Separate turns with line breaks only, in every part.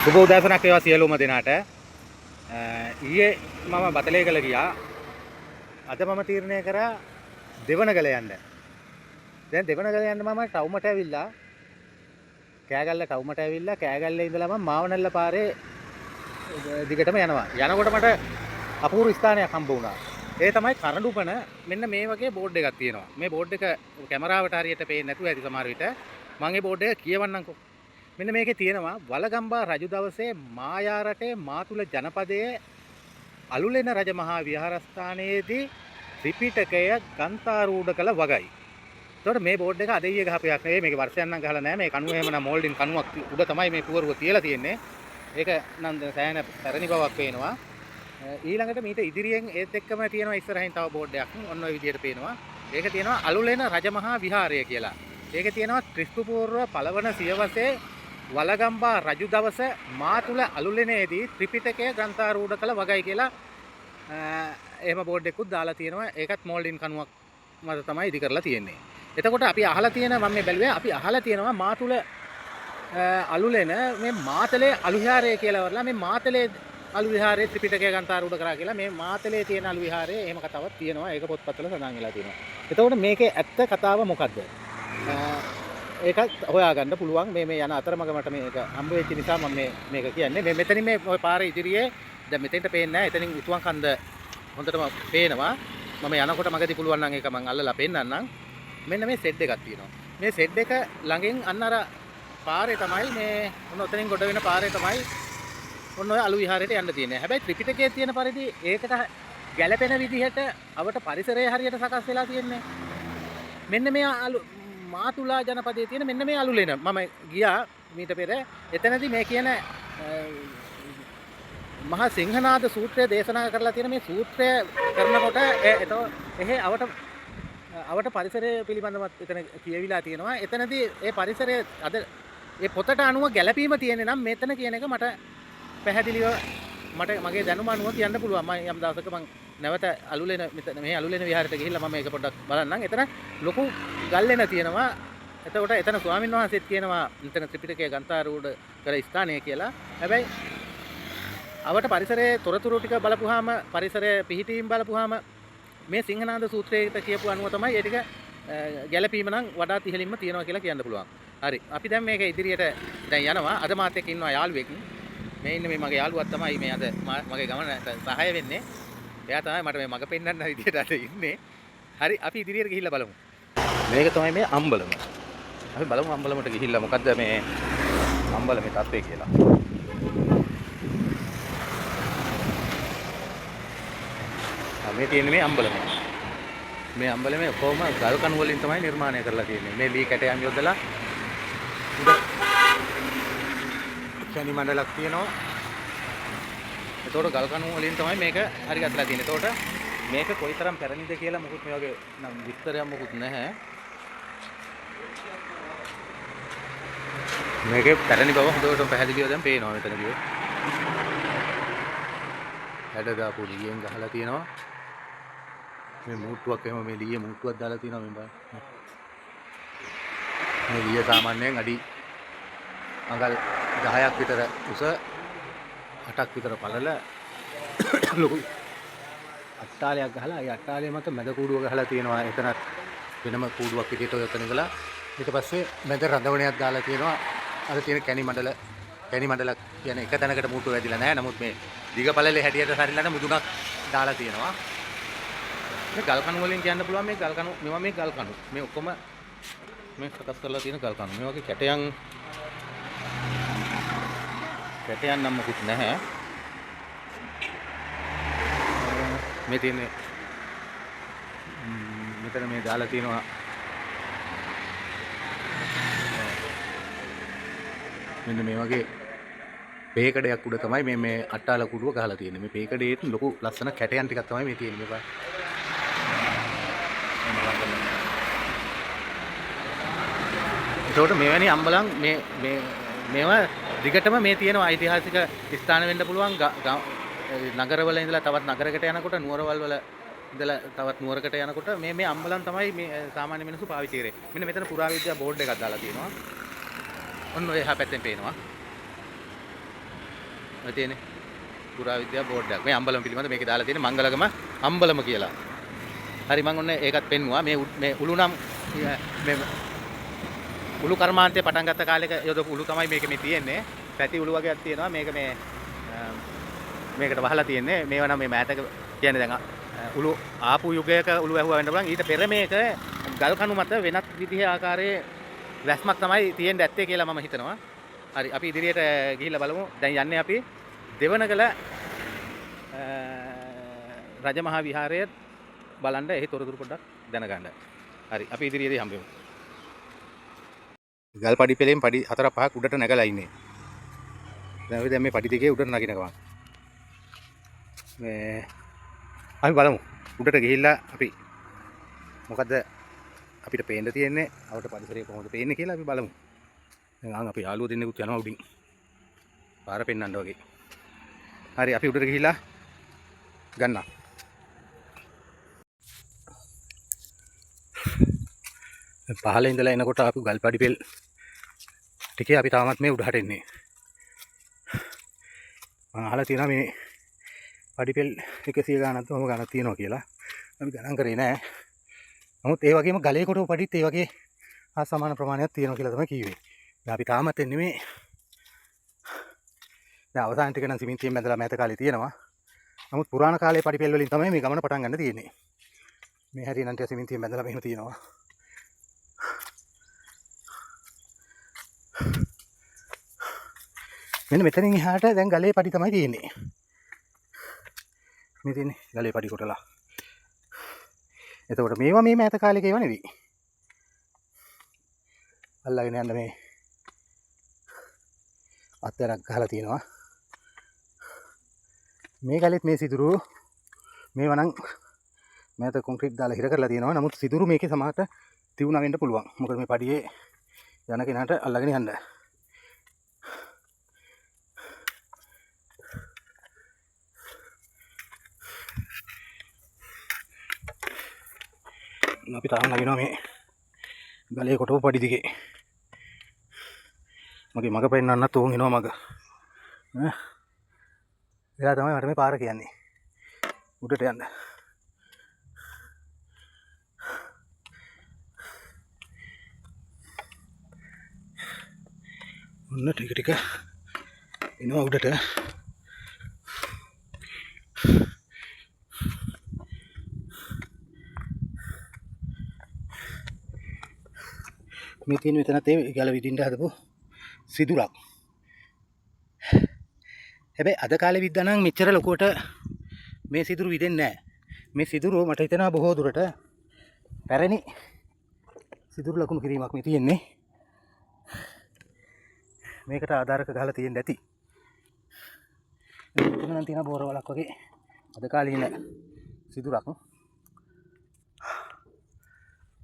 සුබ උදෑසනක් වේවා සියලුම දෙනාට. ඊයේ මම බතලේකල ගියා. අද මම තීරණය කරා දෙවනගල යන්න. දැන් දෙවනගල යන්න මම ටවුමට ඇවිල්ලා කෑගල්ල ටවුමට ඇවිල්ලා කෑගල්ලේ ඉඳලා මම මාවනල්ල පාරේ දිගටම යනවා. යනකොට මට අපූර්ව ස්ථානයක් හම්බ වුණා. ඒ තමයි කරඬුපන. මෙන්න මේ වගේ බෝඩ් එකක් තියෙනවා. මේ බෝඩ් එක කැමරාවට හරියට පේන්නේ නැතුව ඇති සමහර විට. මම මේ බෝඩ් එක කියවන්නම්කෝ. මෙන්න මේකේ තියෙනවා වලගම්බා රජු දවසේ මායා රටේ මාතුල ජනපදයේ අලුලෙන රජමහා විහාරස්ථානයේදී ත්‍රිපිටකය ගන්ථාරූඪ කළ වගයි. එතකොට මේ බෝඩ් එක අදෙයිය ගහපු එකක් නෙවෙයි. මේකේ වර්ෂයක් නම් ගහලා නැහැ. මේ කණුව එහෙම නම් මෝල්ඩින් කණුවක් උඩ තමයි මේ පුවරුව තියලා තියෙන්නේ. ඒක නම් සෑහෙන පැරණි බවක් පේනවා. ඊළඟට මීට ඉදිරියෙන් ඒත් එක්කම තියෙනවා ඉස්සරහින් තව බෝඩ් එකක්. ඔන්න ඔය විදිහට පේනවා. ඒක තියෙනවා අලුලෙන රජමහා විහාරය කියලා. ඒකේ තියෙනවා ක්‍රිස්තු පූර්ව පළවන සියවසේ වලගම්බා රජු දවස මාතුල අලුලෙනේදී ත්‍රිපිටකය ග්‍රන්ථාරූඪ කළ වගයි කියලා එහෙම බෝඩ් එකකුත් දාලා තියෙනවා. ඒකත් මෝල්ඩින් කණුවක් මත තමයි ඉදි කරලා තියෙන්නේ. එතකොට අපි අහලා තියෙන මම මේ බැලුවේ අපි අහලා තියෙනවා මාතුල අලුලෙන මේ මාතලේ අලු විහාරය කියලා වරලා මේ මාතලේ අලු විහාරයේ ත්‍රිපිටකය ග්‍රන්ථාරූඪ කරා කියලා මේ මාතලේ තියෙන අලු විහාරයේ එහෙම කතාවක් තියෙනවා. ඒක පොත්පත්වල සඳහන් වෙලා තියෙනවා. එතකොට මේකේ ඇත්ත කතාව මොකද්ද? ඒකත් හොයාගන්න පුළුවන්. මේ යන අතරමඟ මට මේක හම්බ වෙච්ච නිසා මම මේක කියන්නේ. මේ මෙතනින් මේ ওই පාරේ ඉදිරියේ දැන් මෙතෙන්ට පේන්නේ නැහැ. එතනින් උතුම් කන්ද හොඳටම පේනවා. මම යනකොට මගදී පුළුවන් නම් ඒක මම අල්ලලා පෙන්නන්නම්. මෙන්න මේ සෙඩ් එකක් තියෙනවා. මේ සෙඩ් එක ළඟින් අන්න අර පාරේ තමයි මේ ඔන්න ඔතනින් ගොඩ වෙන පාරේ තමයි ඔන්න ඔය අලු විහාරයට යන්න තියෙන්නේ. හැබැයි ත්‍රිපිටකයේ තියෙන පරිදි ඒකට ගැළපෙන විදිහට අවට පරිසරය හරියට සකස් වෙලා තියෙන්නේ. මෙන්න මේ මාතුලා ජනපදයේ තියෙන මෙන්න මේ අලුලෙන මම ගියා මීට පෙර. එතනදී මේ කියන මහා සිංහනාද සූත්‍රය දේශනා කරලා තියෙන මේ සූත්‍රය කරනකොට එහේ අවට පරිසරය පිළිබඳව එතන කියවිලා තියෙනවා. එතනදී ඒ පරිසරය අද ඒ පොතට අනුව ගැළපීම තියෙන්නේ නම් මෙතන කියන එක මට පැහැදිලිව මගේ දැනුම අනුව කියන්න පුළුවන්. මම යම් දවසක මම නැවත අලුලෙන මේ අලුලෙන විහාරයට ගිහිල්ලා මම මේක පොඩ්ඩක් බලන්නම්. එතන ලොකු ගල්ලෙන තියෙනවා. එතකොට එතන ස්වාමීන් වහන්සේත් කියනවා එතන ත්‍රිපිටකය ගන්ථාරූඪ කර ස්ථානය කියලා. හැබැයි අවට පරිසරයේ තොරතුරු ටික බලපුවාම පරිසරයේ පිහිටීම් බලපුවාම මේ සිංහනාද සූත්‍රයට කියපු අනුව තමයි ඒ ටික ගැළපීම නම් වඩාත් ඉහළින්ම තියෙනවා කියලා කියන්න පුළුවන්. හරි. අපි දැන් මේක ඉදිරියට දැන් යනවා. අද මාත් එක්ක ඉන්නවා යාළුවෙක්. මේ ඉන්නේ මේ මගේ යාළුවා තමයි මේ අද මගේ ගමනට සහාය වෙන්නේ. එයා තමයි මට මේ මග පෙන්වන්න විදියට අද ඉන්නේ. හරි අපි ඉදිරියට ගිහිල්ලා බලමු. මේක තමයි මේ අම්බලම. අපි බලමු අම්බලමට ගිහිල්ලා මොකද්ද මේ අම්බලමේ තත්ත්වය කියලා. මේ තියෙන්නේ මේ අම්බලම. මේ අම්බලමේ කොහොම ගල් කණු වලින් තමයි නිර්මාණය කරලා තියෙන්නේ. මේ ලී කැටයන් යොදලා කැණි මණ්ඩලක් තියෙනවා. එතකොට ගල් කණු වලින් තමයි මේක හරි ගත්ලා තියෙන්නේ. එතකොට මේක කොයිතරම් පැරණිද කියලා මොකුත් මේ වගේ නම් විස්තරයක් මොකුත් නැහැ. මේකේ පැරණි බව හොඳටම පැහැදිලිව දැන් පේනවා මෙතනදී. හැඩ දාපු ලියෙන් ගහලා තියෙනවා. මේ මූට්ටුවක් එහෙම මේ ලියේ මූට්ටුවක් දාලා තියෙනවා මේ බලන්න. මේ ලිය සාමාන්‍යයෙන් අඩි අඟල් 10ක් විතර උස 8ක් විතර පළල ලොකු අට්ටාලයක් ගහලා ඒ අට්ටාලය මත මැද කූඩුව ගහලා තියෙනවා. එතනත් වෙනම කූඩුවක් විදිහට ඔය එතන ඉඳලා ඊට පස්සේ මැද රඳවණයක් දාලා තියෙනවා. අර තියෙන කැණි මණ්ඩල කියන්නේ එක තැනකට මූට්ටුව වැදිලා නැහැ. නමුත් මේ දිග පළලේ හැටියට සරිලන මුදුනක් දාලා තියෙනවා. මේ ගල් කණු වලින් කියන්න පුළුවන් මේ ගල් කණු මේවා මේ ගල් කණු. මේ ඔක්කොම මේ සකස් කරලා තියෙන ගල් කණු. මේ වගේ කැටයන් නම් මොකුත් නැහැ. මේ තියෙන්නේ මෙතන මේ දාලා තියෙනවා මෙන්න මේ වගේ පේකඩයක් උඩ තමයි මේ අට්ටාල කුඩුව ගහලා තියෙන්නේ. මේ පේකඩේට ලොකු ලස්සන කැටයන් ටිකක් තමයි මේ තියෙන්නේ. මේක ඒකට මෙවැනි අම්බලම් මේවා දිගටම මේ තියෙනවා. ඓතිහාසික ස්ථාන වෙන්න පුළුවන්. නගරවල ඉඳලා තවත් නගරයකට යනකොට නුවරවල් වල ඉඳලා තවත් නුවරකට යනකොට මේ අම්බලම් තමයි මේ සාමාන්‍ය මිනිස්සු පාවිච්චි කරේ. මෙන්න මෙතන පුරාවිද්‍යා බෝඩ් එකක් දාලා තියෙනවා. ඔන්න ඔය එහා පැත්තෙන් පේනවා. මේ තියෙන්නේ පුරාවිද්‍යා බෝඩ් එකක්. මේ අම්බලම පිළිබඳ මේකේ දාලා තියෙන්නේ මංගලගම අම්බලම කියලා. හරි මම ඔන්න ඒකත් පෙන්නුවා. මේ උළු නම් මේ උළු කර්මාන්තේ පටන් ගත්ත කාලෙක යොදපු උළු තමයි මේකේ මේ තියෙන්නේ. පැති උළු වගේක් තියෙනවා. මේක මේකට වහලා තියෙන්නේ. මේවා නම් මේ මෑතක කියන්නේ දැන් උළු ආපු යුගයක උළු ඇහුවා වෙන්න පුළුවන්. ඊට පෙර මේක ගල් කණු මත වෙනත් විදිහේ ආකාරයේ වැස්මක් තමයි තියෙන්න ඇත්තේ කියලා මම හිතනවා. හරි අපි ඉදිරියට ගිහිල්ලා බලමු. දැන් යන්නේ අපි දෙවනගල රජමහා විහාරය බලන්න එහි තොරතුරු පොඩ්ඩක් දැනගන්න. හරි අපි ඉදිරියේදී හම්බෙමු. ගල් පඩි පෙළෙන් පඩි 4-5ක් උඩට නැගලා ඉන්නේ. දැන් අපි මේ පඩි දෙකේ උඩට නගිනවා. මේ අපි බලමු. උඩට ගිහිල්ලා අපි මොකද්ද අපිට පේන්න තියෙන්නේ? අපිට පරිසරය කොහොමද පේන්නේ කියලා අපි බලමු. දැන් අපි යාළුවෝ දෙන්නෙකුත් යනවා උඩින්. පාර පෙන්නන්න වගේ. හරි අපි උඩට ගිහිල්ලා ගන්නවා. පහළ ඉඳලා එනකොට අපි ගල්පඩි පෙල් ටිකේ අපි තාමත් මේ උඩහට එන්නේ. මම අහලා තියෙනවා මේ පඩි පෙල් 100 ගානක් තම ගණන් තියෙනවා කියලා. අපි ගණන් කරේ නෑ. නමුත් ඒ වගේම ගලේ කොටව පඩිත් ඒ වගේ අසමාන ප්‍රමාණයක් තියෙනවා කියලා තමයි කිව්වේ. දැන් අපි තාමත් එන්නේ මේ දැන් අවසාන ටික නම් සිමෙන්තියෙන් බැඳලා මෑත කාලේ තියෙනවා. නමුත් පුරාණ කාලේ පඩි පෙල් වලින් තමයි මේ ගමන පටන් ගන්න තියෙන්නේ. මේ හරියනම් ටික සිමෙන්තියෙන් බැඳලා මෙහෙම තියෙනවා. මෙන්න මෙතනින් එහාට දැන් ගලේ පඩි තමයි තියෙන්නේ. මේ තියෙන්නේ ගලේ පඩි කොටලා. එතකොට මේවා මේ මෑත කාලේක ඒවා නෙවෙයි. අල්ලගෙන යන්න මේ අත්තරක් ගහලා තියෙනවා. මේ ගලෙත් මේ සිදුරු මේවා නම් මෑත කොන්ක්‍රීට් දාලා හිර කරලා තියෙනවා. නමුත් සිදුරු මේකේ සමහරට තියුණා වෙන්න පුළුවන්. මොකද මේ පඩියේ යන කෙනාට අල්ලගෙන යන්න. අපි තාම නගිනවා මේ ගලේ කොටව පඩි දිගේ. මගේ මග පෙන්නන්නත් ඕන් එනවා මග. එයා තමයි මට මේ පාර කියන්නේ. උඩට යන්න. ඔන්න ටික ටික එනවා උඩට. මේ තියෙන මෙතනත් ඒ ගල විදින්න හදපු සිදුරක්. හැබැයි අද කාලේ විද්දා නම් මෙච්චර ලොකුවට මේ සිදුරු විදෙන්නේ නැහැ. මේ සිදුරු මට හිතෙනවා බොහෝ දුරට පැරණි සිදුරු ලකුණු කිරීමක් මේ තියෙන්නේ. මේකට ආධාරක ගහලා තියෙන්න ඇති. මෙතන නම් තියෙන බෝරවලක් වගේ අද කාලේ ඉන්න සිදුරක්.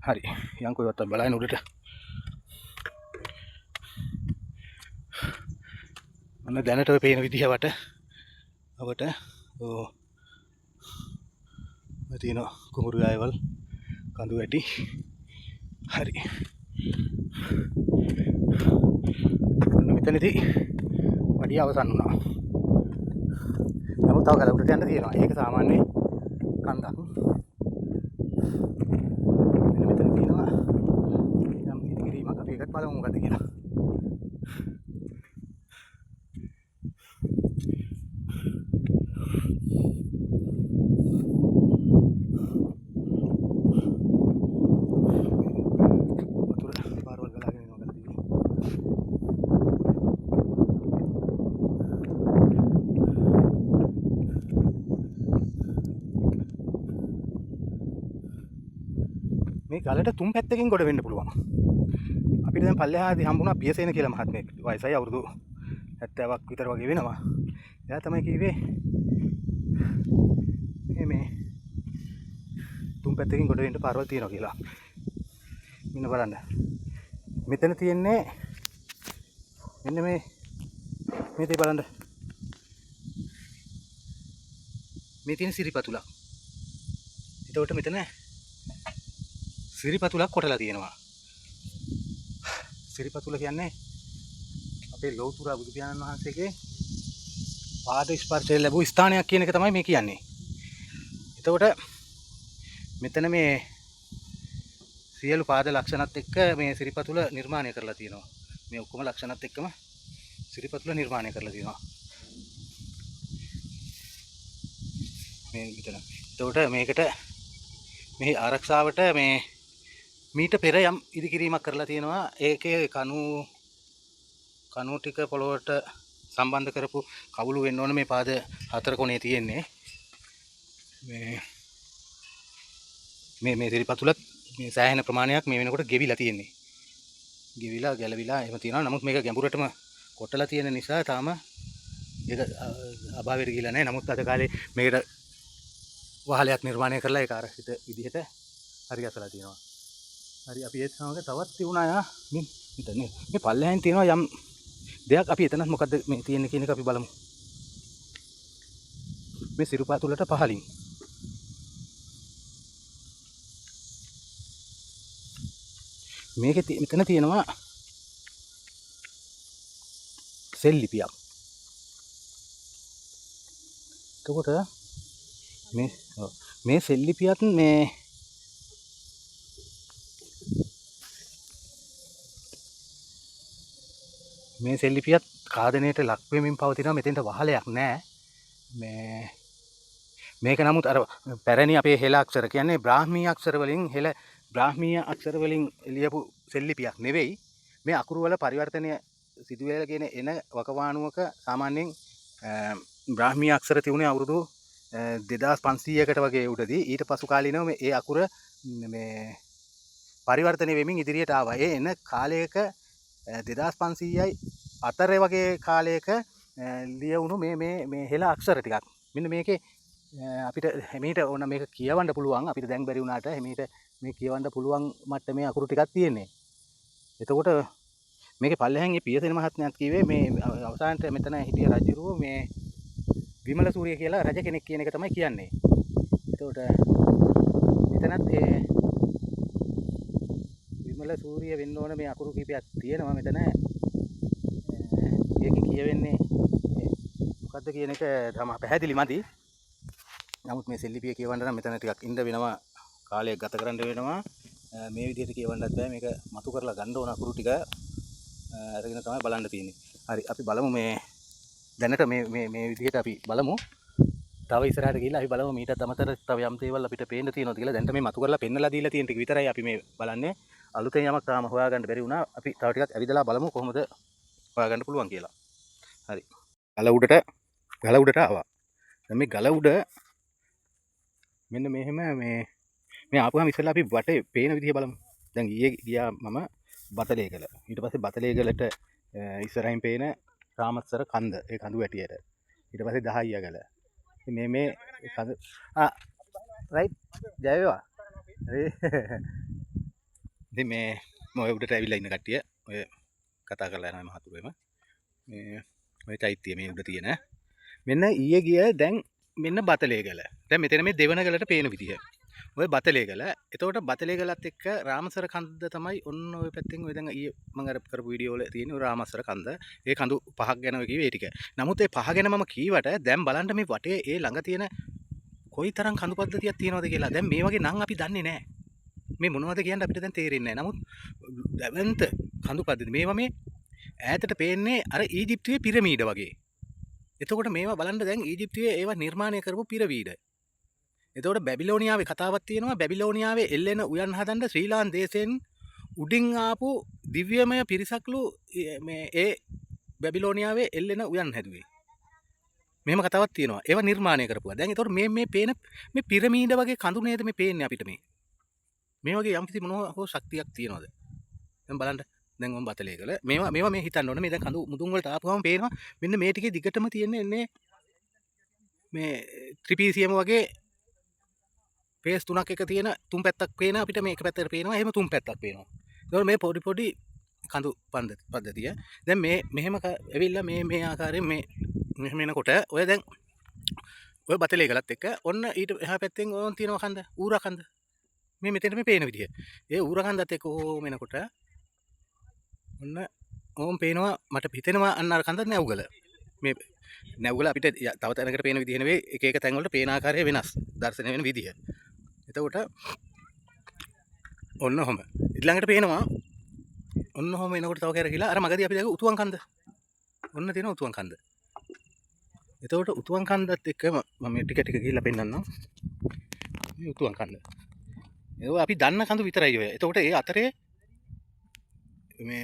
හරි යන්කෝ ඉවත් බලන්න උඩට. ඔන්න දැනට ඔය පේන විදිහවට අපට තියෙන කුඹුරු ආයවල් කඳු වැටි. හරි ඔන්න මෙතනදී වඩිය අවසන් වුණා. නමුත් තව ගල උඩට යන්න තියෙනවා. ඒක සාමාන්‍ය කන්දක්. මෙතන තියෙනවා යම් කිරීමක්. අපි ඒකත් බලමු මොකද කියලා. මේ ගලට තුන් පැත්තකින් ගොඩ වෙන්න පුළුවන්. අපිට දැන් පල්ලෙහාදී හම්බුණා පියසේන කියලා මහත්මයෙක්. වයසයි අවුරුදු 70ක් විතර වගේ වෙනවා. එයා තමයි කිව්වේ මේ තුන් පැත්තකින් ගොඩ වෙන්න පාරවල් තියෙනවා කියලා. මෙන්න බලන්න. මෙතන තියෙන්නේ මෙන්න මේ තේ බලන්න. මේ තියෙන සිරිපතුලක්. එතකොට මෙතන සිරිපතුලක් කොටලා තියෙනවා. සිරිපතුල කියන්නේ අපේ ලෞතර බුදු පියාණන් වහන්සේගේ පාද ස්පර්ශය ලැබූ ස්ථානයක් කියන එක තමයි මේ කියන්නේ. එතකොට මෙතන මේ සියලු පාද ලක්ෂණත් එක්ක මේ සිරිපතුල නිර්මාණය කරලා තියෙනවා. මේ ඔක්කොම ලක්ෂණත් එක්කම සිරිපතුල නිර්මාණය කරලා තියෙනවා. මේ විතර. එතකොට මේකට මේ ආරක්ෂාවට මේ මීට පෙර යම් ඉදිකිරීමක් කරලා තියෙනවා. ඒකේ කණු ටික පොළොවට සම්බන්ධ කරපු කවුළු වෙන්න ඕන මේ පාද හතර කොනේ තියෙන්නේ. මේ සිරිපතුලත් මේ සෑහෙන ප්‍රමාණයක් මේ වෙනකොට ගෙවිලා තියෙන්නේ. ගෙවිලා ගැලවිලා එහෙම තියෙනවා. නමුත් මේක ගැඹුරටම කොටලා තියෙන නිසා තාම ඒක අභාවයට ගිහිලා නැහැ. නමුත් අද කාලේ මේකට වහලයක් නිර්මාණය කරලා ඒක ආරක්ෂිත විදිහට හරි ගැසලා තියෙනවා. හරි අපි ඒත් සමග තවත් තියුණා මේ පල්ලෙහෙන් තියෙනවා යම් දෙයක්. අපි එතනත් මොකද්ද මේ තියෙන්නේ කියන එක අපි බලමු. මේ සිරිපතුලට පහලින් මේකේ මෙතන තියෙනවා සෙල් ලිපියක්. එතකොට මේ සෙල් ලිපියත් මේ සෙල් ලිපියත් කාදනයට ලක් වෙමින් පවතිනවා. මෙතෙන්ට වහලයක් නැහැ. මේක නමුත් අර පැරණි අපේ හෙළ අක්ෂර කියන්නේ බ්‍රාහ්මීය අක්ෂර වලින් ලියපු සෙල් ලිපියක් නෙවෙයි. මේ අකුරු වල පරිවර්තනය සිදු වෙලාගෙන එන වකවානුවක සාමාන්‍යයෙන් බ්‍රාහ්මීය අක්ෂර තිබුණේ අවුරුදු 2500කට වගේ උඩදී. ඊට පසු කාලීනව මේ ඒ අකුර මේ පරිවර්තනය වෙමින් ඉදිරියට ආවා. ඒ එන කාලයක 2500යි අතරේ වගේ කාලයක ලියවුණු මේ හෙළ අක්ෂර ටිකක්. මෙන්න මේකේ අපිට හැමීට ඕන මේක කියවන්න පුළුවන්. අපිට දැන් බැරි වුණාට හැමීට මේ කියවන්න පුළුවන් මට්ටමේ අකුරු ටිකක් තියෙන්නේ. එතකොට මේකේ පල්ලෙහෙන් මේ පියසෙන මහත්මයාත් කිව්වේ මේ අවසානට මෙතන හිටිය රජුරුව මේ විමල සූරිය කියලා රජ කෙනෙක් කියන එක තමයි කියන්නේ. එතකොට මෙතනත් ඒ විමල සූරිය වෙන්න ඕන මේ අකුරු කීපයක් තියෙනවා මෙතන. ඒකේ කියවෙන්නේ මොකද්ද කියන එක තමයි පැහැදිලි මදි. නමුත් මේ සෙල් ලිපිය කියවන්න නම් මෙතන ටිකක් ඉඳ වෙනවා, කාලයක් ගත කරන්න වෙනවා. මේ විදිහට කියවන්නත් බෑ. මේක මතු කරලා ගන්න ඕන අකුරු ටික අරගෙන තමයි බලන්න තියෙන්නේ. හරි අපි බලමු මේ දැනට මේ විදිහට අපි බලමු. තව ඉස්සරහට ගිහිල්ලා අපි බලමු මීටත් අමතරව තව යම් දේවල් අපිට පේන්න තියෙනවද කියලා. දැන් මේ මතු කරලා පෙන්නලා දීලා තියෙන ටික විතරයි අපි මේ බලන්නේ. අලුතෙන් යමක් තාම හොයාගන්න බැරි වුණා. අපි තව ටිකක් ඇවිදලා බලමු කොහොමද හොයාගන්න පුළුවන් කියලා. හරි. ගල උඩට ආවා. දැන් මේ ගල උඩ මෙන්න මෙහෙම මේ ආපුවාම ඉස්සෙල්ලා අපි වටේ පේන විදිහ බලමු. දැන් ඊයේ ගියා මම බතලේගල. ඊට පස්සේ බතලේගලට ඉස්සරහින් පේන රාමස්සර කන්ද. ඒ කඳු වැටියට. ඊට පස්සේ 10 ගල. මේ කඳ රයිට් ජය වේවා. ඉතින් මේ ඔය උඩට ඇවිල්ලා ඉන්න කට්ටිය ඔය කතා කරලා යනවා මහතුරුෙම. මේ ඔය චෛත්‍යය මේ උඩ තියෙන. මෙන්න ඊයේ ගිය දැන් මෙන්න බතලේගල. දැන් මෙතන මේ දෙවන ගලට පේන විදිහ. ඔය බතලේගල. එතකොට බතලේගලත් එක්ක රාමසර කන්ද තමයි ඔන්න ඔය පැත්තෙන් ඔය දැන් ඊයේ මම අර කරපු වීඩියෝ වල තියෙන ඔය රාමසර කන්ද. ඒ කඳු පහක් ගැන ඔය කිව්වේ ඒ ටික. නමුත් ඒ පහ ගැන මම කීවට දැන් බලන්න මේ වටේ ඒ ළඟ තියෙන කොයිතරම් කඳු පද්ධතියක් තියෙනවද කියලා. දැන් මේ වගේ නම් අපි දන්නේ නැහැ. මේ මොනවද කියන්නේ අපිට දැන් තේරෙන්නේ නැහැ. නමුත් දැවන්ත කඳු පද්ධති මේවා මේ ඈතට පේන්නේ අර ඊජිප්තුවේ පිරමීඩ වගේ. එතකොට මේවා බලන්න දැන් ඊජිප්තුවේ ඒවා නිර්මාණය කරපු පිරමීඩ. එතකොට බැබිලෝනියාවේ කතාවක් තියෙනවා. බැබිලෝනියාවේ එල්ලෙන උයන් හදන්න ශ්‍රී ලාං දේශයෙන් උඩින් ආපු දිව්‍යමය පිරිසක්ලු මේ ඒ බැබිලෝනියාවේ එල්ලෙන උයන් හැදුවේ. මෙහෙම කතාවක් තියෙනවා. ඒවා නිර්මාණය කරපුවා. දැන් එතකොට මේ පේන මේ පිරමීඩ වගේ කඳු නේද මේ පේන්නේ අපිට මේ. මේ වගේ යම්කිසි මොනවා හෝ ශක්තියක් තියෙනවද? දැන් බලන්න. දැන් මම බතලේගල මේවා මේ හිතන්න ඕනේ. මේ දැන් කඳු මුදුන් වලට ආපුවම පේනවා. මෙන්න මේ ටිකේ දිගටම තියෙන්නේ මේ ත්‍රිපීසියම වගේ පේස් තුනක් එක තියෙන තුන් පැත්තක් පේන අපිට මේක පැත්තට පේනවා. එහෙම තුන් පැත්තක් පේනවා. ඒතකොට මේ පොඩි කඳු පද්ධතිය. දැන් මේ මෙහෙම ඇවිල්ලා මේ ආකාරයෙන් මෙහෙම එනකොට ඔය දැන් ඔය බතලේගලත් එක්ක ඔන්න ඊට එහා පැත්තෙන් ඕන් තියෙනවා කන්ද ඌරා කන්ද. මේ මෙතන මේ පේන විදිය. ඒ ඌරා කන්දත් එක්ක ඕම එනකොට ඔන්න ඕම් පේනවා මට හිතෙනවා අන්න අර කන්දත් නැවුගල. මේ නැව්වල අපිට තව තැනකට පේන විදිහ නෙවෙයි එක එක තැන් වලට පේන ආකාරය වෙනස් දර්ශනය වෙන විදිහ. එතකොට ඔන්න ඔහම ඊළඟට පේනවා ඔන්න ඔහම එනකොට තව කැරකිලා අර මගදී අපි දැක උතුවන් කන්ද ඔන්න තියෙන උතුවන් කන්ද. එතකොට උතුවන් කන්දත් එක්ක මම ටික ටික ගිහිල්ලා පෙන්නන්නම්. මේ උතුවන් කන්ද ඒවා අපි දන්න කඳු විතරයි ඔය. එතකොට ඒ අතරේ මේ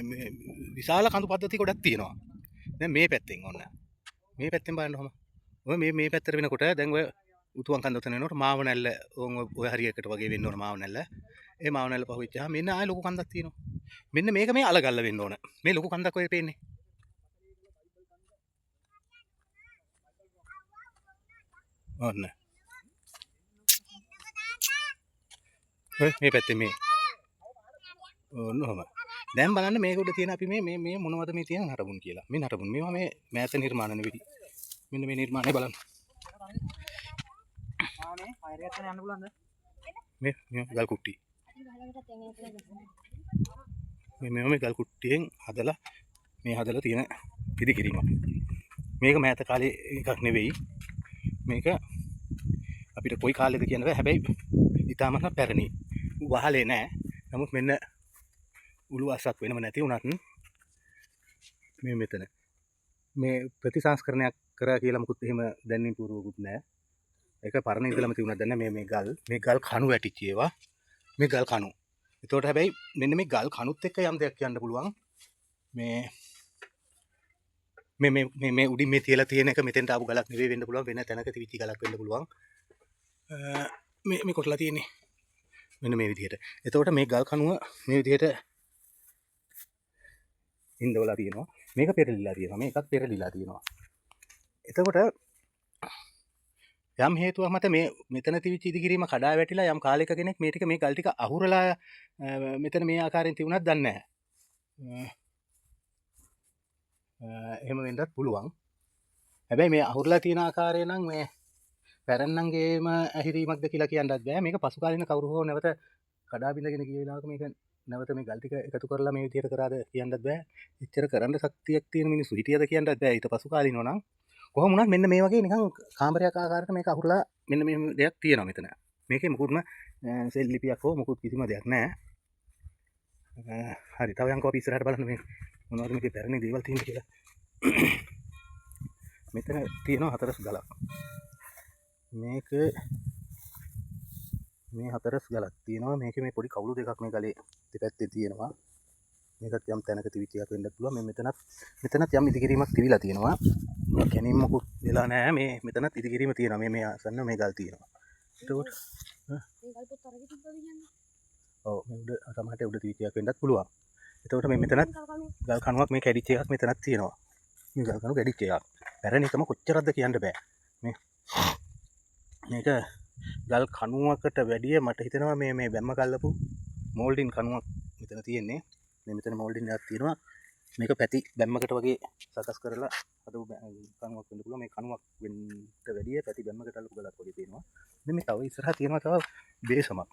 විශාල කඳු පද්ධති ගොඩක් තියෙනවා. දැන් මේ පැත්තෙන් ඔන්න මේ පැත්තෙන් බලන්න ඔහම ඔය මේ පැත්තට වෙනකොට දැන් ඔය උතුවන් කන්ද උතන එනකොට මාව නැල්ල ඔය හරියකට වගේ වෙන්න ඕන මාව නැල්ල. ඒ මාව නැල්ල පහුවෙච්චාම මෙන්න ආයෙ ලොකු කන්දක් තියෙනවා. මෙන්න මේක මේ අලගල්ල වෙන්න ඕන. මේ ලොකු කන්දක් ඔය පේන්නේ. ඔන්න මේ පැත්තේ මේ ඔන්න ඔහම දැන් බලන්න මේක උඩ තියෙන අපි මේ මොනවද මේ තියෙන නටබුන් කියලා. මේ නටබුන් මේවා මේ මෑත නිර්මාණ නෙවෙයි. මෙන්න මේ නිර්මාණය බලන්න. ආනේ හයරයක් යන යන්න පුළුවන්ද? මේ ගල් කුට්ටි. මේ ගල් කුට්ටියෙන් හදලා මේ හදලා තියෙන පිළිකිරීමක්. මේක මෑත කාලේ එකක් නෙවෙයි. මේක අපිට කොයි කාලෙද කියන බෑ. හැබැයි ඉතාමත් පැරණි. වහලේ නෑ. නමුත් මෙන්න උළු අස්සක් වෙනම නැති වුණත් මේ මෙතන මේ ප්‍රතිසංස්කරණයක් කරා කියලා මොකුත් එහෙම දැනීම් පූර්වකුත් නෑ. ඒක පරණ ඉඳලම තිබුණා දැන් මේ ගල් කණු වැටිච්ච ඒවා මේ ගල් කණු. ඒතකොට හැබැයි මෙන්න මේ ගල් කණුත් එක්ක යම් දෙයක් කියන්න පුළුවන්. මේ උඩින් මේ තියලා තියෙන එක මෙතෙන්ට ආපු ගලක් නෙවෙයි වෙන්න පුළුවන්. වෙන තැනක තිබිච්ච ගලක් වෙන්න පුළුවන්. මේ කොටලා තියෙන්නේ මෙන්න මේ විදිහට. එතකොට මේ ගල් කණුව මේ විදිහට ඉන්දවලා තියෙනවා. මේක පෙරලිලා තියෙනවා. මේකත් පෙරලිලා තියෙනවා. එතකොට යම් හේතුවක් මත මේ මෙතන තිබිච්ච ඉදිකිරීම කඩා වැටිලා යම් කාලයක කෙනෙක් මේ ටික මේ ගල් ටික අහුරලා මෙතන මේ ආකාරයෙන් තිබුණත් දන්නේ නැහැ. එහෙම වෙන්නත් පුළුවන්. හැබැයි මේ අහුරලා තියෙන ආකාරය නම් මේ පැරණන්ගේම ඇහිරීමක්ද කියලා කියන්නත් බෑ. මේක පසු කාලින කවුරු හෝ නැවත කඩා බිඳගෙන ගිය වෙලාවක මේක නැවත මේ ගල් ටික එකතු කරලා මේ විදිහට කරාද කියන්නත් බෑ. එච්චර කරන්න ශක්තියක් තියෙන මිනිස්සු හිටියද කියන්නත් බෑ. ඊට පසු කාලිනව නම් කොහොම වුණත් මෙන්න මේ වගේ නිකන් කාමරයක් ආකාරයට මේක අහුරලා මෙන්න මේ දෙයක් තියෙනවා මෙතන. මේකේ මුකුත්ම සෙල් ලිපියක් හෝ මුකුත් කිසිම දෙයක් නැහැ. හරි තව යන්කෝ අපි ඉස්සරහට බලන්න මේ මොනවද මේකේ පැරණි දේවල් තියෙන්නේ කියලා. මෙතන තියෙනවා හතරස් ගලක්. මේක මේ හතරස් ගලක් තියෙනවා. මේකේ මේ පොඩි කවුළු දෙකක් මේ ගලේ දෙපැත්තේ තියෙනවා. මේකත් යම් තැනක තිබිච්ච එකක් වෙන්නත් පුළුවන්. මේ මෙතනත් යම් ඉදිකිරීමක් තිබිලා තියෙනවා. මේ කැණීම් මොකුත් වෙලා නැහැ. මේ මෙතනත් ඉදිකිරීම තියෙනවා. මේ ආසන්න මේ ගල් තියෙනවා. එතකොට මේ ගල් පොත් අරගෙන තිබ්බද කියන්නේ? ඔව් මේ උඩ සමහරට උඩ තිබිච්ච එකක් වෙන්නත් පුළුවන්. එතකොට මේ මෙතනත් ගල් කණුවක් මේ කැඩිච්ච එකක් මෙතනත් තියෙනවා. මේ ගල් කණුව කැඩිච්ච එකක්. පැරණිකම කොච්චරද කියන්න බෑ. මේක ගල් කණුවකට වැඩිය මට හිතෙනවා මේ බැම්ම කල්ලපු මෝල්ඩින් කණුවක් මෙතන තියෙන්නේ. මේ මෙතන මෝල්ඩින් එකක් තියෙනවා. මේක පැති බැම්මකට වගේ සකස් කරලා හදපු කණුවක් වෙන්න පුළුවන්. මේ කණුවක් වෙන්න වැඩිය පැති බැම්මකට අල්ලපු ගලක් වගේ තියෙනවා. ඉතින් මේ තව ඉස්සරහා තියෙනවා තව බේසමක්.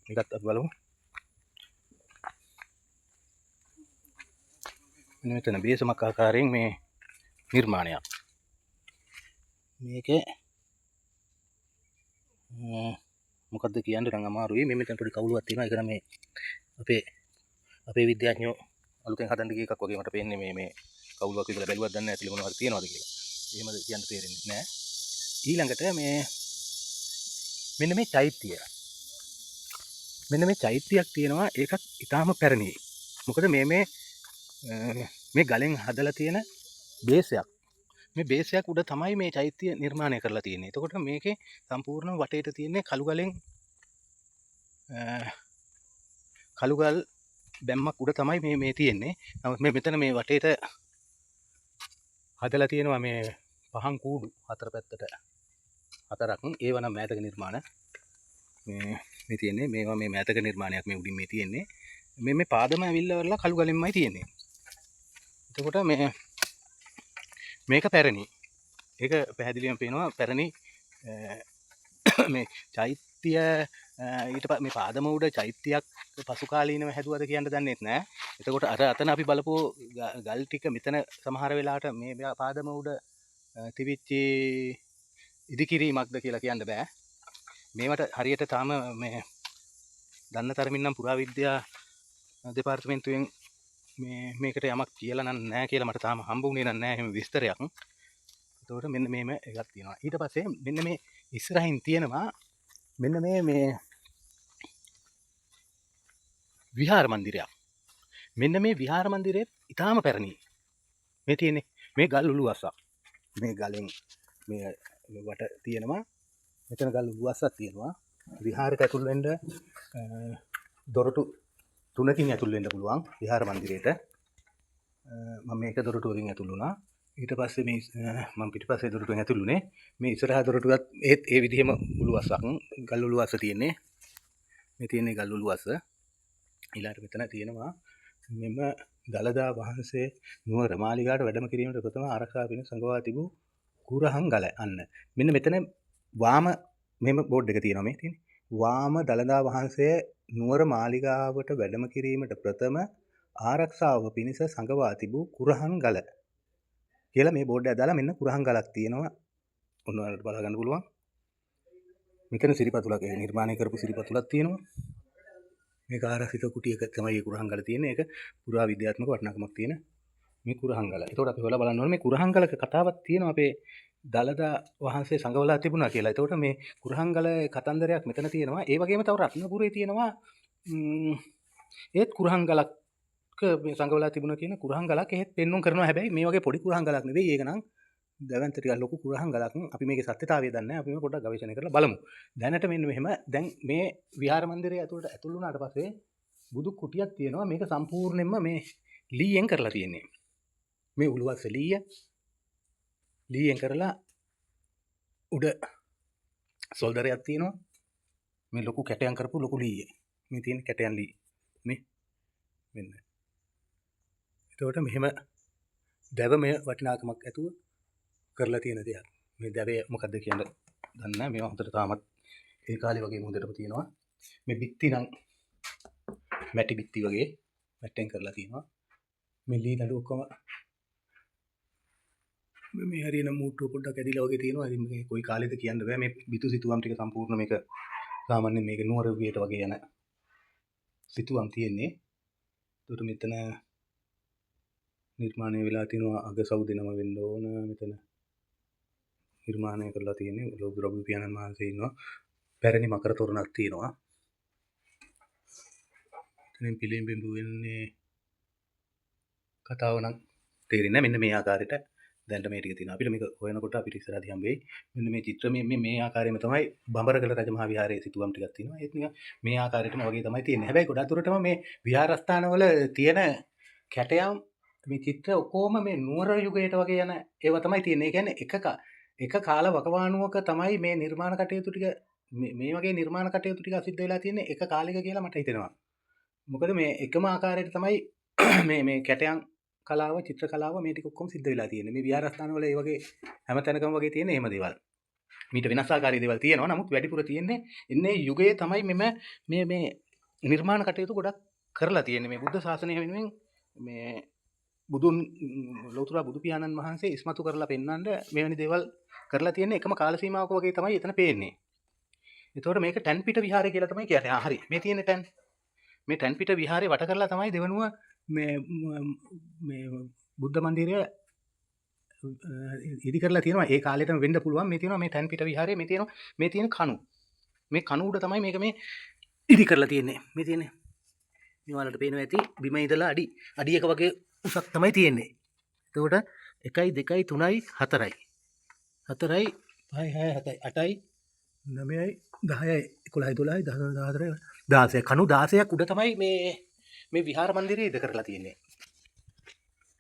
මේකත් අපි බලමු. මෙතන බේසමක් ආකාරයෙන් මේ නිර්මාණයක්. මේක මොකද්ද කියන්න නම් අමාරුයි. මේ මෙතන පොඩි කවුලුවක් තියෙනවා. ඒක නම් මේ අපේ විද්‍යාඥයෝ අලුතෙන් හදන්න ගිය එකක් වගේ මට පේන්නේ. මේ කවුලුවක් විතර බැලුවත් දන්නේ නැහැ ඇතුලේ මොනවද තියෙනවද කියලා. එහෙමද කියන්න තේරෙන්නේ නැහැ. ඊළඟට මෙන්න මේ චෛත්‍යය. මෙන්න මේ චෛත්‍යයක් තියෙනවා. ඒකත් ඊටාම පැරණි. මොකද මේ ගලෙන් හදලා තියෙන බේසයක්. මේ බේසයක් උඩ තමයි මේ චෛත්‍ය නිර්මාණය කරලා තියෙන්නේ. එතකොට මේකේ සම්පූර්ණ වටේට තියෙන්නේ කළු ගල් බැම්මක් උඩ තමයි මේ තියෙන්නේ. නමුත් මෙතන මේ වටේට හදලා තියෙනවා මේ පහන් කූඩු හතර පැත්තට හතරක්. ඒව නම් මෑතක නිර්මාණ. මේ තියෙන්නේ මේවා මේ මෑතක නිර්මාණයක්. මේ උඩින් මේ තියෙන්නේ මේ පාදම ඇවිල්ලා කළු ගලෙන්මයි තියෙන්නේ. එතකොට මේක පැරණි. ඒක පැහැදිලිවම පේනවා පැරණි මේ චෛත්‍ය ඊට මේ පාදම උඩ චෛත්‍යයක් පසු කාලීනව හැදුවද කියන්න දන්නෙත් නෑ. එතකොට අර අතන අපි බලපු ගල් ටික මෙතන සමහර වෙලාවට මේ පාදම උඩ තිබිච්ච ඉදිකිරීමක්ද කියලා කියන්න බෑ. මේවට හරියට තාම මේ දන්න තරමින් නම් පුරාවිද්‍යා දෙපාර්තමේන්තුවෙන් මේකට යමක් කියලා නම් නෑ කියලා මට තාම හම්බුනේ නෑ එහෙම විස්තරයක්. එතකොට මෙන්න මේම එකක් තියෙනවා. ඊට පස්සේ මෙන්න මේ ඉස්සරහින් තියෙනවා මෙන්න මේ විහාර මන්දිරයක්. මෙන්න මේ විහාර මන්දිරේ ඉතාම පැරණි. මේ තියෙන්නේ මේ ගල් උළුවස්සක්. මේ ගලෙන් මේ වට තියෙනවා. මෙතන ගල් උළුවස්සක් තියෙනවා. විහාරයට ඇතුල් වෙන්න දොරටු 3කින් ඇතුල් වෙන්න පුළුවන් විහාර මන්දිරේට. මම මේක දොරටුවකින් ඇතුල් වුණා. ඊට පස්සේ මේ මම පිටිපස්සේ දොරටුවෙන් ඇතුල් වුණේ. මේ ඉස්සරහා දොරටුවත් ඒත් ඒ විදිහම උළුවස්සක් ගල් උළුවස්ස තියෙන්නේ. මේ තියෙන්නේ ගල් උළුවස්ස. ඊළඟට මෙතන තියෙනවා මෙම දළදා වහන්සේ නුවර මාලිගාවට වැඩම කිරීමට ප්‍රථම ආරක්ෂා පිණිස සංගවා තිබූ කුරහන් ගල. අන්න මෙන්න මෙතන වාම මෙම බෝඩ් එක තියෙනවා මේ තියෙන්නේ. වාම දළදා වහන්සේ නුවර මාලිගාවට වැඩම කිරීමට ප්‍රථම ආරක්ෂාව පිණිස සංගවා තිබූ කුරහන් ගල කියලා මේ බෝඩ් එක දාලා මෙන්න කුරහන් ගලක් තියෙනවා. ඔන්න ඔයාලට බලා ගන්න පුළුවන්. මෙතන සිරිපතුලක් නිර්මාණය කරපු සිරිපතුලක් තියෙනවා. මේක ආරක්ෂිත කුටියක තමයි මේ කුරහන් ගල තියෙන්නේ. ඒක පුරා විද්‍යාත්මක වටිනාකමක් තියෙන මේ කුරහන් ගල. ඒතකොට අපි හොයලා බලන්න ඕනේ මේ කුරහන් ගලක කතාවක් තියෙනවා අපේ දළදා වහන්සේ සංගවලා තිබුණා කියලා. ඒතකොට මේ කුරහන් ගල කතන්දරයක් මෙතන තියෙනවා. ඒ වගේම තව රත්නපුරේ තියෙනවා ඒත් කුරහන් ගලක් මේ සංගවලා තිබුණා කියන කුරහන් ගලක් එහෙත් පෙන්වන්න කරනවා. හැබැයි මේ වගේ පොඩි කුරහන් ගලක් නෙවෙයි. ඒක නම් දැවැන්ත ටිකක් ලොකු කුරහන් ගලක්. අපි මේකේ සත්‍යතාවය දන්නේ නැහැ. අපි මේක පොඩ්ඩක් ගවේෂණය කරලා බලමු. දැනට මෙන්න මෙහෙම දැන් මේ විහාර මන්දිරයේ ඇතුල් වුණාට පස්සේ බුදු කුටියක් තියෙනවා. මේක සම්පූර්ණයෙන්ම මේ ලීයෙන් කරලා තියෙන්නේ. මේ උළුවස්ස ලීයෙන් කරලා උඩ සොල්දරයක් තියෙනවා. මේ ලොකු කැටයන් කරපු ලොකු ලීය. මේ තියෙන කැටයන් ලී. මේ මෙන්න. එතකොට මෙහෙම දැවමය වටිනාකමක් ඇතුව කරලා තියෙන දෙයක්. මේ දැවය මොකද්ද කියන දන්නේ නැහැ. මේවා හොඳට තාමත් ඒ කාලේ වගේ හොඳටම තියෙනවා. මේ බිත්ති නම් මැටි බිත්ති වගේ මැට්ටෙන් කරලා තියෙනවා. මේ ලී නඩු ඔක්කොම මේ හරියන මූට්ටුව පොඩ්ඩක් ඇදිලා වගේ තියෙනවා. ඉතින් මේ කොයි කාලෙද කියන්න බෑ. මේ බිතු සිතුවම් ටික සම්පූර්ණ මේක සාමාන්‍යයෙන් මේක නුවර වියට වගේ යන සිතුවම් තියෙන්නේ. ඒකට මෙතන නිර්මාණය වෙලා තියෙනවා අගසව් දෙනම වෙන්න ඕන. මෙතන නිර්මාණය කරලා තියෙන්නේ ලෝකරබු පියාණන් වහන්සේ ඉන්නවා. පැරණි මකර තොරණක් තියෙනවා. එතනින් පිළිඹු වෙන්නේ කතාව නම් තේරෙන්නේ නැහැ. මෙන්න මේ ආකාරයට දැන් මේ ටික තියෙනවා. අපිට මේක හොයනකොට අපිට ඉස්සරහදී හම්බෙයි. මෙන්න මේ චිත්‍ර මේ ආකාරයෙන්ම තමයි බඹරගල රජමහා විහාරයේ සිතුවම් ටිකක් තියෙනවා. ඒත් නිකන් මේ ආකාරයටම වගේ තමයි තියෙන්නේ. හැබැයි ගොඩක් දුරටම මේ විහාරස්ථානවල තියෙන කැටයම් මේ චිත්‍ර ඔක්කොම මේ නුවර යුගයට වගේ යන ඒවා තමයි තියෙන්නේ. ඒ කියන්නේ එක කාල වකවානුවක තමයි මේ නිර්මාණ කටයුතු ටික මේ වගේ නිර්මාණ කටයුතු ටික සිද්ධ වෙලා තියෙන්නේ එක කාලයක කියලා මට හිතෙනවා. මොකද මේ එකම ආකාරයට තමයි මේ කැටයම් කලාව චිත්‍ර කලාව මේ ටික ඔක්කොම සිද්ධ වෙලා තියෙන්නේ. මේ විහාරස්ථානවල ඒ වගේ හැම තැනකම වගේ තියෙන එහෙම දේවල්. මීට වෙනස් ආකාරයේ දේවල් තියෙනවා. නමුත් වැඩිපුර තියෙන්නේ ඉන්නේ යුගයේ තමයි මේ නිර්මාණ කටයුතු ගොඩක් කරලා තියෙන්නේ. මේ බුද්ධ ශාසනය වෙනුවෙන් මේ බුදුන් ලෝතුරා බුදු පියාණන් වහන්සේ ඉස්මතු කරලා පෙන්වන්න මෙවැනි දේවල් කරලා තියෙන්නේ එකම කාල සීමාවක වගේ තමයි එතන පේන්නේ. ඒතකොට මේක ටැන්පිට විහාරය කියලා තමයි කියන්නේ. හරි. මේ තියෙන ටැන් මේ ටැන්පිට විහාරය වට කරලා තමයි දෙවනුව මේ බුද්ධ මන්දිරය ඉදි කරලා තියෙනවා. ඒ කාලෙටම වෙන්න පුළුවන්. මේ තියෙනවා මේ ටැන්පිට විහාරය. මේ තියෙන කණු. මේ කණු උඩ තමයි මේක මේ ඉදි කරලා තියෙන්නේ. මේ තියෙන්නේ මේ වලට පේනවා ඇති බිම ඉඳලා අඩියක වගේ උසක් තමයි තියෙන්නේ. එතකොට 1 2 3 4යි 4යි 5 6 7යි 8යි 9යි 10යි 11යි 12යි 13යි 14 කණු 16ක් උඩ තමයි මේ විහාර මන්දිරය ඉද කරලා තියෙන්නේ.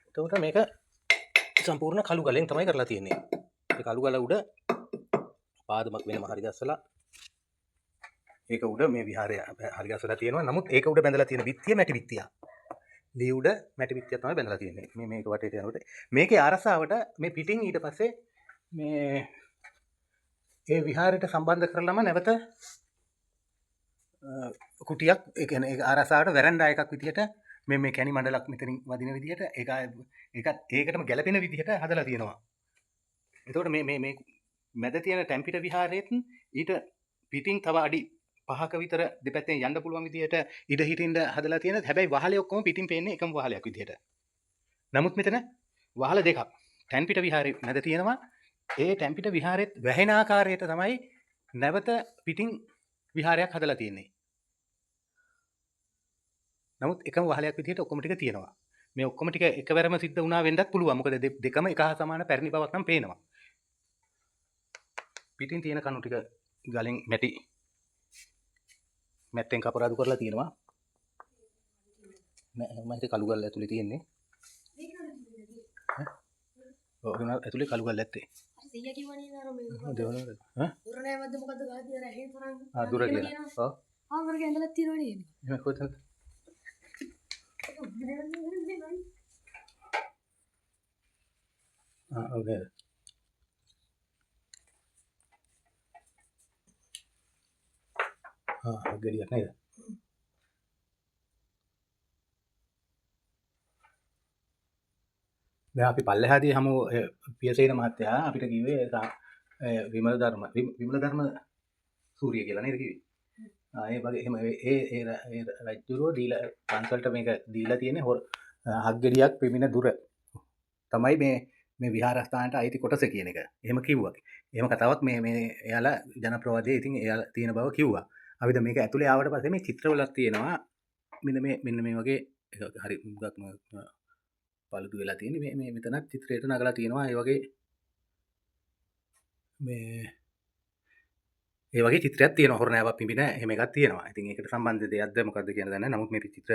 එතකොට මේක සම්පූර්ණ කළු ගලෙන් තමයි කරලා තියෙන්නේ. ඒ කළු ගල උඩ පාදමක් වෙනම හරි ගස්සලා ඒක උඩ මේ විහාරය හරි ගස්සලා තියෙනවා. නමුත් ඒක උඩ බැඳලා තියෙන බිත්තිය මැටි බිත්තියක්. ලී උඩ මැටි බිත්තිය තමයි බැඳලා තියෙන්නේ. මේක වටේට යනකොට මේකේ ආරසාවට මේ පිටින් ඊට පස්සේ මේ ඒ විහාරයට සම්බන්ධ කරලම නැවත කුටියක් ඒ කියන්නේ ඒක ආරසාවට වැරන්ඩා එකක් විදිහට මේ කැණි මණ්ඩලක් මෙතනින් වදින විදිහට ඒකටම ගැලපෙන විදිහට හදලා තියෙනවා. එතකොට මේ මැද තියෙන ටැම්පිට විහාරයේත් ඊට පිටින් තව අඩි 5ක විතර දෙපැත්තෙන් යන්න පුළුවන් විදිහට ඉඩ හිටින්න හදලා තියෙන. හැබැයි වහලේ ඔක්කොම පිටින් පේන්නේ එකම වහලයක් විදිහට. නමුත් මෙතන වහල දෙකක් ටැම්පිට විහාරයේ මැද තියෙනවා. ඒ ටැම්පිට විහාරෙත් වැහෙන ආකාරයට තමයි නැවත පිටින් විහාරයක් හදලා තියෙන්නේ. නමුත් එකම වහලයක් විදිහට ඔක්කොම ටික තියෙනවා. මේ ඔක්කොම ටික එකවරම සිද්ධ වුණා වෙන්නත් පුළුවන්. මොකද දෙකම එක හා සමාන පැරණි බවක් නම් පේනවා. පිටින් තියෙන කණු ටික ගලෙන් මැට්ටෙන් කපරාදු කරලා තියෙනවා. මම හිතේ කළු ගල් ඇතුලේ තියෙන්නේ. ඔව් ඇතුලේ කළු ගල් ඇත්තේ.
සීයා කිව්වනේ අර මේ
දෙවනවද?
දුර නෑ මැද්ද මොකද්ද ගහතිය අර ඇහි තරම්
දුර කියලා. ඔව්.
ආවරගේ ඇඳලා තියෙනවනේ.
එහෙම කොහෙද? ඕකේ. ගලියක් නේද? දැන් අපි පල්ලෙහාදී හමු පියසේන මහත්තයා අපිට කිව්වේ විමල ධර්ම සූරිය කියලා නේද කිව්වේ? ඒ වගේ එහෙම ඒ රජුරෝ දීලා පන්සලට මේක දීලා තියෙන්නේ හග්ගෙඩියක් පෙමින දුර තමයි මේ විහාරස්ථානට අයිති කොටස කියන එක. එහෙම කිව්වා. එහෙම කතාවක් මේ එයාලා ජනප්‍රවාදයේ ඉතින් එයාලා තියෙන බව කිව්වා. අපි දැන් මේක ඇතුලේ ආවට පස්සේ මේ චිත්‍රවලක් තියෙනවා. මෙන්න මේ වගේ හරි මුගක්ම පළුදු වෙලා තියෙන්නේ. මේ මෙතනත් චිත්‍රයට නගලා තියෙනවා. ඒ වගේ චිත්‍රයක් තියෙනවා. හොරණෑවක් පිඹින එහෙම එකක් තියෙනවා. ඉතින් ඒකට සම්බන්ධ දෙයක්ද මොකද්ද කියන දන්නේ නැහැ. නමුත් මේ චිත්‍ර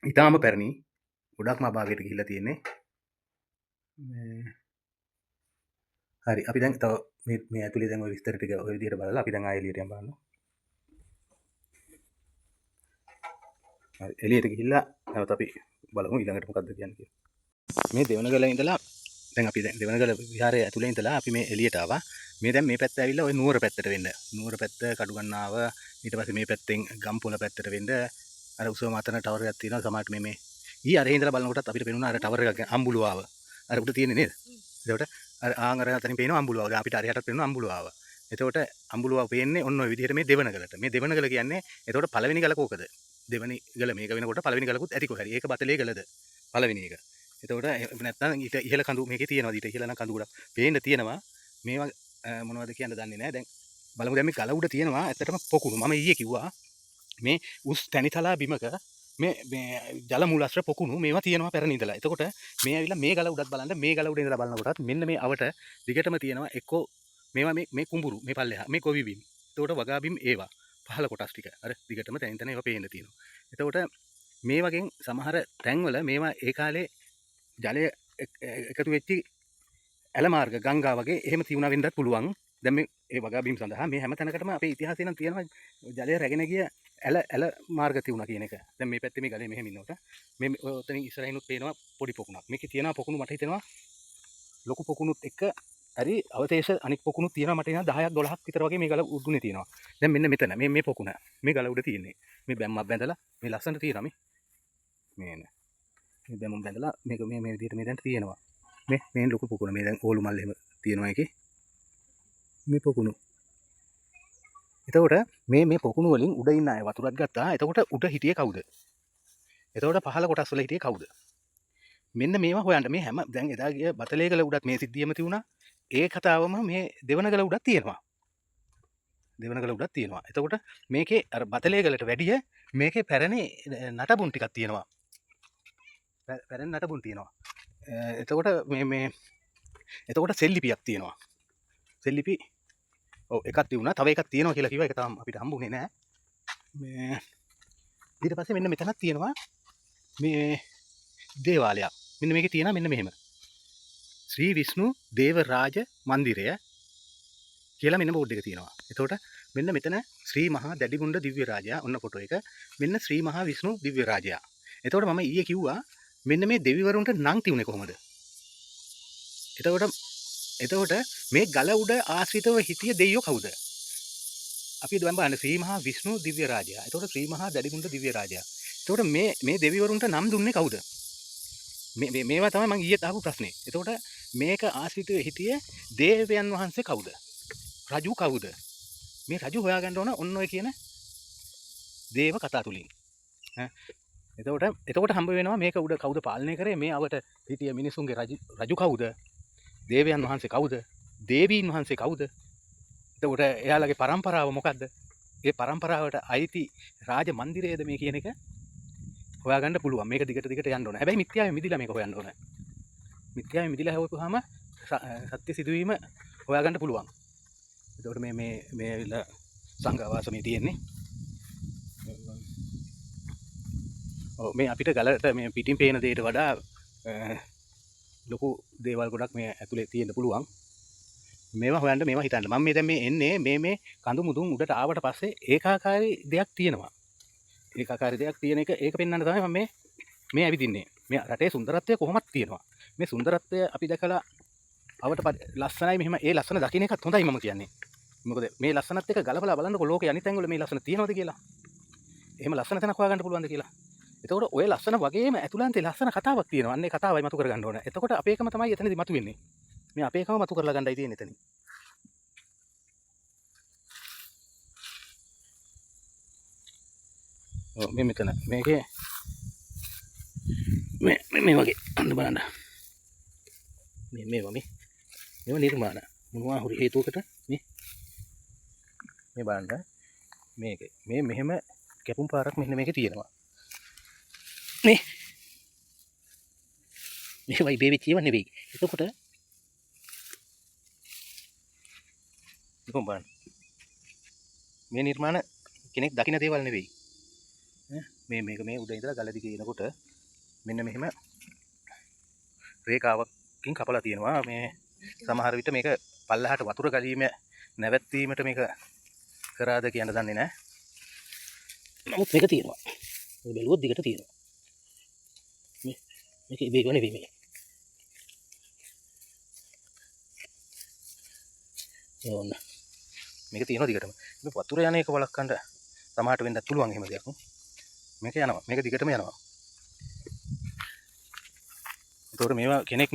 ඊටාම පැරණි. ගොඩක්ම අභාගයට ගිහිල්ලා තියෙන්නේ. හරි අපි දැන් තව මේ ඇතුලේ දැන් ওই විස්තර ටික ওই විදිහට බලලා අපි දැන් ආයෙ එළියට යන්න බලන්න. හරි එළියට ගිහිල්ලා නැවත අපි බලමු ඊළඟට මොකද්ද කියන්නේ කියලා. මේ දෙවනගල ඉඳලා දැන් අපි දෙවනගල විහාරයේ ඇතුලේ ඉඳලා අපි මේ එළියට ආවා. මේ දැන් මේ පැත්ත ඇවිල්ලා ওই නුවර පැත්තට වෙන්න. නුවර පැත්ත කඩුගන්නාව ඊට පස්සේ මේ පැත්තෙන් ගම්පොළ පැත්තට වෙන්න. අර උසව මාතන ටවර් එකක් තියෙනවා. සමහරට මේ ඊ අර ඉඳලා බලනකොටත් අපිට පේනුණා අර ටවර් එක අම්බුලුවාව. අර උඩ තියෙන්නේ නේද? එතකොට අර අර අතනින් පේනවා අම්බුලුවාව. දැන් අපිට අරයටත් පේනවා අම්බුලුවාව. එතකොට අම්බුලුවාව පේන්නේ ඔන්න ඔය විදිහට මේ දෙවනගලට. මේ දෙවනගල කියන්නේ එතකොට පළවෙනි ගල කෝකද? දෙවෙනි ගල මේක වෙනකොට පළවෙනි ගලකුත් ඇති කොහරි. ඒක බතලේ ගලද? පළවෙනි එක. එතකොට නැත්නම් ඊට ඉහළ කඳු මේකේ තියෙනවා. ඊට ඉහළ නම් කඳු ගොඩක් පේන්න තියෙනවා. මේවා මොනවද කියන්න දන්නේ නැහැ. දැන් බලමු දැන් මේ ගල උඩ තියෙනවා ඇත්තටම පොකුණු. මම ඊයේ කිව්වා මේ උස් තැනිතලා බිමක මේ ජල මූලාශ්‍ර පොකුණු මේවා තියෙනවා පැරණි ඉඳලා. එතකොට මේ ඇවිල්ලා මේ ගල උඩත් බලන්න මේ ගල උඩ ඉඳලා බලනකොටත් මෙන්න මේ අවට දිගටම තියෙනවා එක්කෝ මේවා මේ කුඹුරු මේ පල්ලෙහා මේ කොවි බිම්. එතකොට වගා බිම් ඒවා පහළ කොටස් ටික අර දිගටම තැනින් තැන ඒවා පේන්න තියෙනවා. එතකොට මේ වගේ සමහර තැන්වල මේවා ඒ කාලේ ජලය එකතු වෙච්චි ඇල මාර්ග ගංගා වගේ එහෙම තියුණා වෙන්නත් පුළුවන්. දැන් මේ ඒ වගා බිම් සඳහා මේ හැම තැනකටම අපේ ඉතිහාසයේ නම් තියෙනවා ජලය රැගෙන ගිය ඇල මාර්ග තියුණා කියන එක. දැන් මේ පැත්තේ මේ ගලේ මෙහෙම ඉන්නකොට මේ ඔතනින් ඉස්සරහිනුත් පේනවා පොඩි පොකුණක්. මේකේ තියෙනවා පොකුණු මට හිතෙනවා ලොකු පොකුණුත් එක්ක හරි අවශේෂ අනික් පොකුණුත් තියෙනවා මට හිතෙනවා 10ක් 12ක් විතර වගේ මේ ගල උඩුනේ තියෙනවා. දැන් මෙන්න මෙතන මේ පොකුණ මේ ගල උඩ තියෙන්නේ. මේ බැම්මක් බැඳලා මේ ලස්සනට තියෙනවා මේ බැම්මක් බැඳලා මේක මේ විදිහට මේ දැන් තියෙනවා. මේ ලොකු පොකුණ මේ දැන් ඕලු මල් එහෙම තියෙනවා එකේ. මේ පොකුණු. එතකොට මේ පොකුණු වලින් උඩ ඉන්න අය වතුරක් ගත්තා. එතකොට උඩ හිටියේ කවුද? එතකොට පහළ කොටස් වල හිටියේ කවුද? මෙන්න මේවා හොයන්න මේ හැම දැන් එදා ගිය බතලේගල උඩත් මේ සිද්ධියම තියුණා. ඒ කතාවම මේ දෙවනගල උඩත් තියෙනවා. දෙවනගල උඩත් තියෙනවා. එතකොට මේකේ අර බතලේගලට වැඩිය මේකේ පැරණි නටබුන් ටිකක් තියෙනවා. පැරණි නටබුන් තියෙනවා. එතකොට එතකොට සෙල්ලිපියක් තියෙනවා. සෙල්ලිපි ඔව් එකක් තියුණා. තව එකක් තියෙනවා කියලා කිව්වා. ඒක තාම අපිට හම්බුනේ නැහැ. මේ ඊට පස්සේ මෙන්න මෙතනක් තියෙනවා මේ දේවාලයක්. මෙන්න මේකේ තියෙනවා මෙන්න මෙහෙම. ශ්‍රී විෂ්ණු දේව රාජ මන්දිරය කියලා මෙන්න බෝඩ් එක තියෙනවා. එතකොට මෙන්න මෙතන ශ්‍රී මහා දැඩිමුණ්ඩ දිව්‍ය රාජයා ඔන්න ෆොටෝ එක. මෙන්න ශ්‍රී මහා විෂ්ණු දිව්‍ය රාජයා. එතකොට මම ඊයේ කිව්වා මෙන්න මේ දෙවිවරුන්ට නම් තියුනේ කොහොමද? එතකොට මේ ගල උඩ ආශ්‍රිතව හිටිය දෙයියෝ කවුද? අපි දැන් බලන්න ශ්‍රී මහා විෂ්ණු දිව්‍ය රාජයා. එතකොට ශ්‍රී මහා දැඩිගුණ්ඩ දිව්‍ය රාජයා. එතකොට මේ දෙවිවරුන්ට නම් දුන්නේ කවුද? මේවා තමයි මම ඊයේත් අහපු ප්‍රශ්නේ. එතකොට මේක ආශ්‍රිතව හිටියේ දේවයන් වහන්සේ කවුද? රජු කවුද? මේ රජු හොයාගන්න ඕන ඔන්න ඔය කියන දේව කතා තුලින්. එතකොට හම්බ වෙනවා මේක උඩ කවුද පාලනය කරේ? මේ අවට හිටිය මිනිසුන්ගේ රජු කවුද? දේවයන් වහන්සේ කවුද? දේවීන් වහන්සේ කවුද? එතකොට එයාලගේ පරම්පරාව මොකද්ද? ඒ පරම්පරාවට අයිති රාජ මන්දිරයේද මේ කියන එක හොයාගන්න පුළුවන්. මේක දිගට යන්න ඕන. හැබැයි මිත්‍යාවේ මිදිලා මේක හොයන්න ඕන. මිත්‍යාවේ මිදිලා හොයපුවාම සත්‍ය සිදුවීම හොයාගන්න පුළුවන්. එතකොට මේ ඇවිල්ලා සංඝවාසමේ තියෙන්නේ. මේ අපිට ගලට මේ පිටින් පේන දෙයට වඩා ලොකු දේවල් ගොඩක් මේ ඇතුලේ තියෙන්න පුළුවන්. මේවා හොයන්න මේවා හිතන්න. මම මේ දැන් මේ එන්නේ මේ කඳු මුදුන් උඩට ආවට පස්සේ ඒකාකාරී දෙයක් තියෙනවා. ඒකාකාරී දෙයක් තියෙන එක ඒක පෙන්වන්න තමයි මම මේ ඇවිදින්නේ. මේ රටේ සුන්දරත්වය කොහොමද තියෙනවා. මේ සුන්දරත්වය අපි දැකලා අවට ලස්සනයි මෙහෙම ඒ ලස්සන දකින්න එකත් හොඳයි මම කියන්නේ. මොකද මේ ලස්සනත් එක්ක ගලපලා බලන්නකො ලෝකේ අනිත් තැන්වල මේ ලස්සන තියෙනවද කියලා. එහෙම ලස්සන තැනක් හොයාගන්න පුළුවන්ද කියලා. එතකොට ඔය ලස්සන වගේම ඇතුළන්තේ ලස්සන කතාවක් තියෙනවා. අන්න ඒ කතාවයි මතු කරගන්න ඕන. එතකොට අපේකම තමයි එතනදී මතුවෙන්නේ. මේ අපේකම මතු කරලා ගන්නයි තියෙන්නේ එතනින්. මේ මෙතන මේකේ මේ වගේ අන්න බලන්න. මේවා නිර්මාණ මොනවා හරි හේතුවකට මේ බලන්න මේක මෙහෙම කැපුම් පාරක් මෙන්න මේකේ තියෙනවා. මේ වයි බේවිච්ච ඒවා නෙවෙයි. එතකොට බලන්න මේ නිර්මාණ කෙනෙක් දකින්න දේවල් නෙවෙයි. මේක මේ උඩ ඉඳලා ගල දිගේ එනකොට මෙන්න මෙහෙම රේඛාවකින් කපලා තියෙනවා. මේ සමහර විට මේක පල්ලහට වතුර ගලීම නැවැත්වීමට මේක කරාද කියන දන්නේ නැහැ. නමුත් මේක තියෙනවා. මේ බැලුවොත් දිගට තියෙනවා. මේක ඉබේව නෙවෙයි මේ. ඕන. මේක තියෙනවා දිගටම. මේ වතුර යන එක වළක්වන්න සමහරට වෙන්නත් පුළුවන් එහෙම දෙයක්. මේක යනවා. මේක දිගටම යනවා. ඒතකොට මේවා කෙනෙක්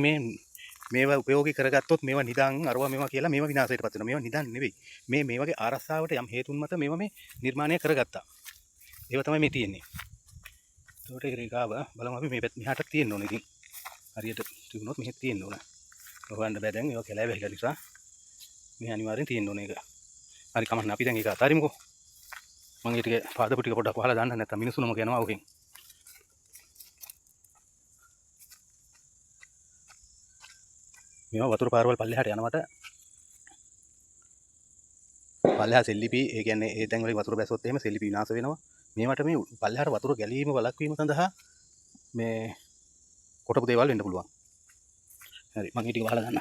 මේවා උපයෝගී කරගත්තොත් මේවා නිදන් අරවා මේවා කියලා මේවා විනාශයට පත් වෙනවා. මේවා නිදන් නෙවෙයි. මේ වගේ ආරස්සාවට යම් හේතුන් මත මේවා මේ නිර්මාණය කරගත්තා. ඒව තමයි මේ තියෙන්නේ. ඒකට ඒක රේඛාව බලමු අපි මේ මෙහාට තියෙන්න ඕනේ ඉතින්. හරියට තිබුණොත් මෙහෙත් තියෙන්න ඕන. හොයන්න බෑ දැන් ඒක කැලෑ වැහිලා නිසා. මේ අනිවාර්යෙන් තියෙන්න ඕනේ ඒක. හරි කමන්න අපි දැන් ඒක අතාරිමුකෝ. මම ඒ ටික පාදපු ටික පොඩ්ඩක් වහලා දාන්න නැත්නම් මිනිස්සුනම කියනවා ඔකෙන්. මේවා වතුර පාරවල් පල්ලෙහාට යනවට පල්ලෙහා සෙල්ලිපි ඒ කියන්නේ ඒ තැන් වලින් වතුර බැස්සොත් එහෙම සෙල්ලිපි විනාශ වෙනවා. මේවට මේ පල්ලෙහාට වතුර ගැලීම වළක්වීම සඳහා මේ කොටපු දේවල් වෙන්න පුළුවන්. හරි මම ඊට වහලා දාන්න.